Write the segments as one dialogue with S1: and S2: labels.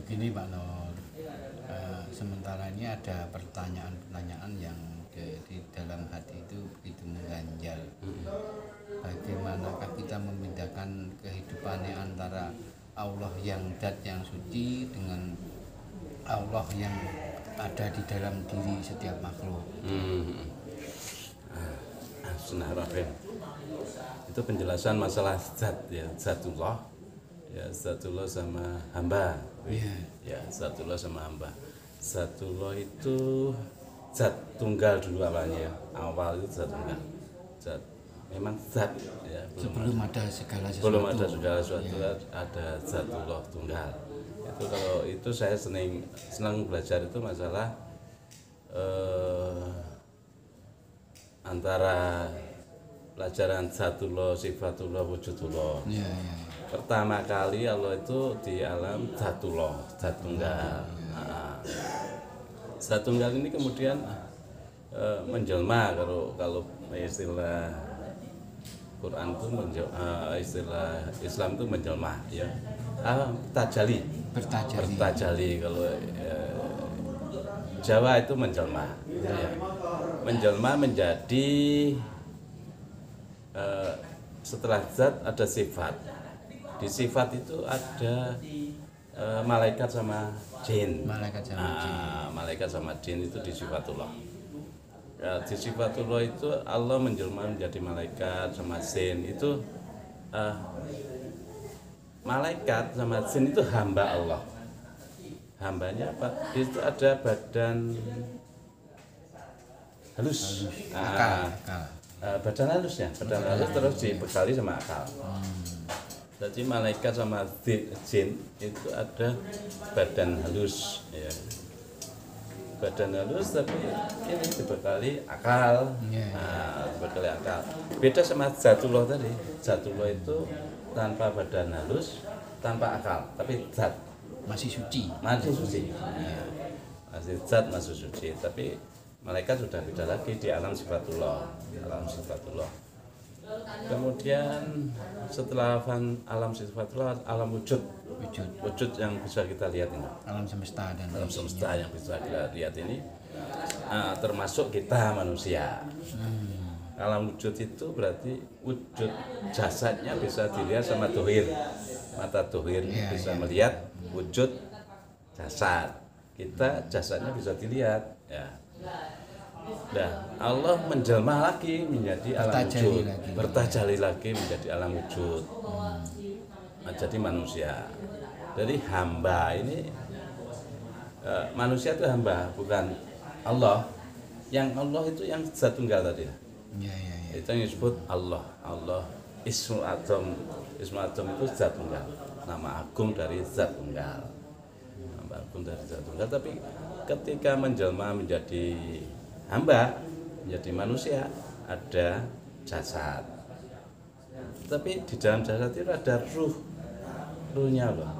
S1: Begini Pak Nur, sementara ini ada pertanyaan-pertanyaan yang di dalam hati itu begitu mengganjal. Bagaimanakah kita membedakan kehidupannya antara Allah yang zat yang suci dengan Allah yang ada di dalam diri setiap makhluk?
S2: Bismillahirrahmanirrahim. Itu penjelasan masalah zat, ya, zatullah, ya, zatullah sama hamba. Ya, zatullah sama hamba. Zatullah itu zat tunggal dulu awalnya. Awal itu zat tunggal. Zat memang zat, ya,
S1: Sebelum ada segala sesuatu.
S2: belum ada segala sesuatu, ya. Ada zatullah tunggal. Itu kalau itu saya senang belajar itu masalah antara pelajaran zatullah, sifatullah, wujudullah.
S1: Ya.
S2: Pertama kali Allah itu di alam zatullah, zat tunggal. Zat tunggal ini kemudian menjelma, kalau istilah Quran itu istilah Islam itu menjelma, ya. Bertajali kalau Jawa itu menjelma, ya. Menjelma menjadi setelah zat ada sifat. Di sifat itu ada malaikat sama jin. Malaikat sama jin itu di sifatullah. Ya, di sifatullah itu Allah menjelma menjadi malaikat sama jin. Itu malaikat sama jin itu hamba Allah. Hambanya apa? Itu ada badan halus. Badan halus, ya, badan halus terus dibekali sama akal. Jadi malaikat sama jin itu ada badan halus, ya. Badan halus tapi ini dibekali akal. Dibekali akal. Beda sama zatullah tadi. Zatullah itu tanpa badan halus, tanpa akal, tapi zat.
S1: Masih suci.
S2: Masih zat, masih suci. Tapi malaikat sudah beda lagi di alam sifatullah. Kemudian setelah alam sifatullah, alam wujud yang bisa kita lihat ini.
S1: Alam semesta
S2: yang bisa kita lihat ini, termasuk kita manusia. Alam wujud itu berarti wujud jasadnya bisa dilihat sama dohir. Mata dohir bisa melihat wujud jasad. Kita jasadnya bisa dilihat, ya. Nah, Allah menjelma lagi menjadi alam wujud, bertajali lagi menjadi alam wujud, jadi manusia. Jadi hamba ini, manusia itu hamba, bukan Allah. Yang Allah itu yang zat tunggal tadi. Itu yang disebut Allah. Ismul Adzam itu zat tunggal, nama agung dari zat tunggal. Tapi ketika menjelma menjadi hamba, menjadi manusia, ada jasad. Tapi di dalam jasad itu ada ruhnya loh.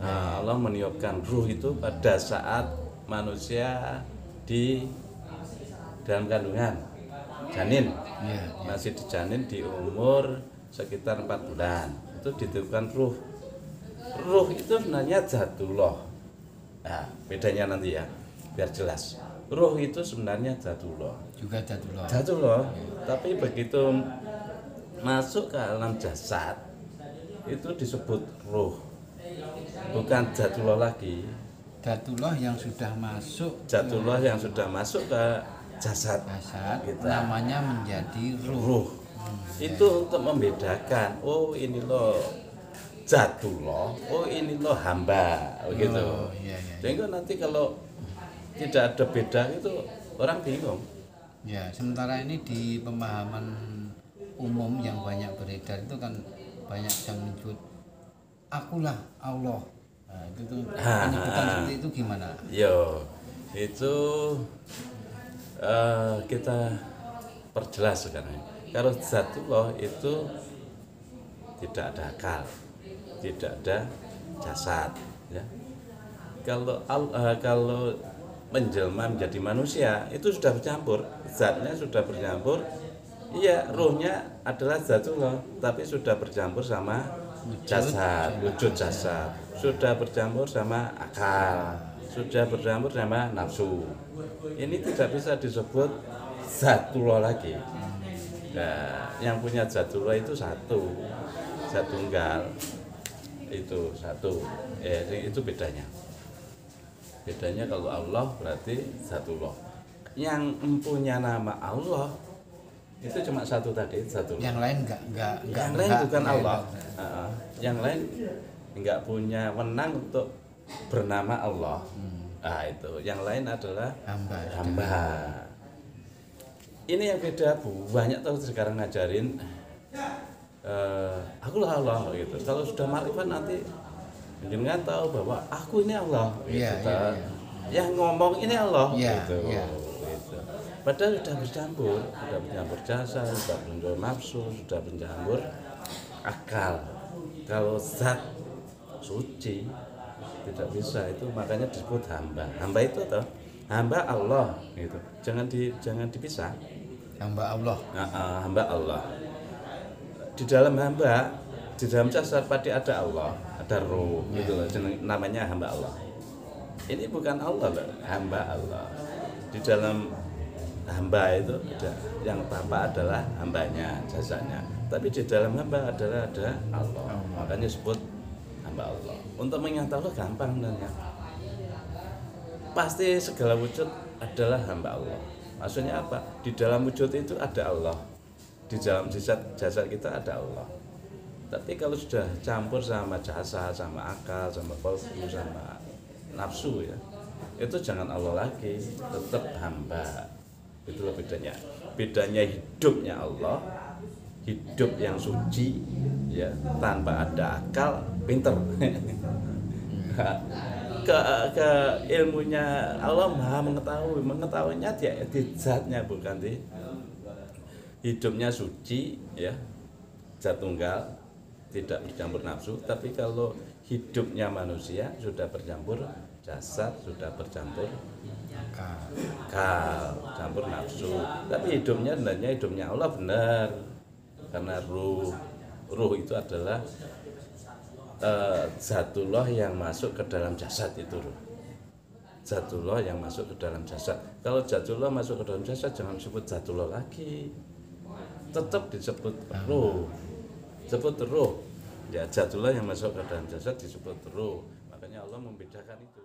S2: Allah meniupkan ruh itu pada saat manusia di dalam kandungan janin, masih di janin di umur sekitar 4 bulan, itu ditiupkan ruh. Ruh itu sebenarnya zatullah. Nah, bedanya nanti, ya, biar jelas. Ruh itu sebenarnya zatullah.
S1: Juga
S2: zatullah. Tapi begitu masuk ke alam jasad itu disebut ruh, bukan zatullah lagi.
S1: Zatullah yang sudah masuk
S2: ke jasad
S1: kita, namanya menjadi ruh.
S2: Itu untuk membedakan, oh ini loh zatullah, oh ini loh hamba, begitu. Sehingga nanti kalau tidak ada beda itu orang bingung.
S1: Ya, sementara ini di pemahaman umum yang banyak beredar itu kan banyak yang menyebut akulah Allah. Nah, itu tuh penyebutan seperti itu gimana?
S2: Itu kita perjelas sekarang. Kalau zatullah itu tidak ada akal, tidak ada jasad, ya. Kalau menjelma menjadi manusia itu sudah bercampur, zatnya sudah bercampur. Iya, ruhnya adalah zatullah, tapi sudah bercampur sama jasad, wujud jasad. Sudah bercampur sama akal, sudah bercampur sama nafsu. Ini tidak bisa disebut zatullah lagi. Nah, yang punya zatullah itu satu, tunggal. Itu satu. Itu bedanya. Bedanya kalau Allah berarti zatullah. Yang mempunyai nama Allah itu cuma satu tadi, satu.
S1: Yang lain enggak
S2: Yang lain bukan Allah. Yang lain enggak punya wewenang untuk bernama Allah. Itu. Yang lain adalah hamba. Ini yang beda, Bu. Banyak tahu sekarang ngajarin akulah Allah gitu. Kalau sudah makrifat nanti jenengan tahu bahwa aku ini Allah. Gitu. Yang ngomong ini Allah gitu. Padahal sudah bercampur jasa, sudah bercampur nafsu, sudah bercampur akal. Kalau zat suci tidak bisa, itu makanya disebut hamba. Hamba itu atau hamba Allah gitu. Jangan dipisah.
S1: Hamba Allah.
S2: Hamba Allah. Di dalam hamba, di dalam jasad pasti ada Allah, ada ruh gitu loh. Namanya hamba Allah. Ini bukan Allah loh, hamba Allah. Di dalam hamba itu yang tampak adalah hambanya, jasanya. Tapi di dalam hamba ada Allah. Makanya disebut hamba Allah. Untuk mengingat Allah gampang sebenarnya. Pasti segala wujud adalah hamba Allah. Maksudnya apa? Di dalam wujud itu ada Allah. Di dalam jasad kita ada Allah. Tapi kalau sudah campur sama jasa, sama akal, sama kalbu, sama nafsu ya, itu jangan Allah lagi, tetap hamba. Itulah bedanya. Bedanya hidupnya Allah, hidup yang suci, ya, tanpa ada akal, pinter. ke ilmunya Allah Maha mengetahuinya dia di zatnya, bukan di hidupnya suci, ya, zat tunggal, tidak bercampur nafsu. Tapi kalau hidupnya manusia sudah bercampur jasad, sudah bercampur akal, campur nafsu. Tapi hidupnya sebenarnya hidupnya Allah benar, karena ruh itu adalah zatullah yang masuk ke dalam jasad. Itu ruh, zatullah yang masuk ke dalam jasad. Kalau zatullah masuk ke dalam jasad, jangan disebut zatullah lagi, tetap disebut ruh. Sebut ruh ya, zatullah yang masuk ke dalam jasad disebut ruh. Makanya Allah membedakan itu.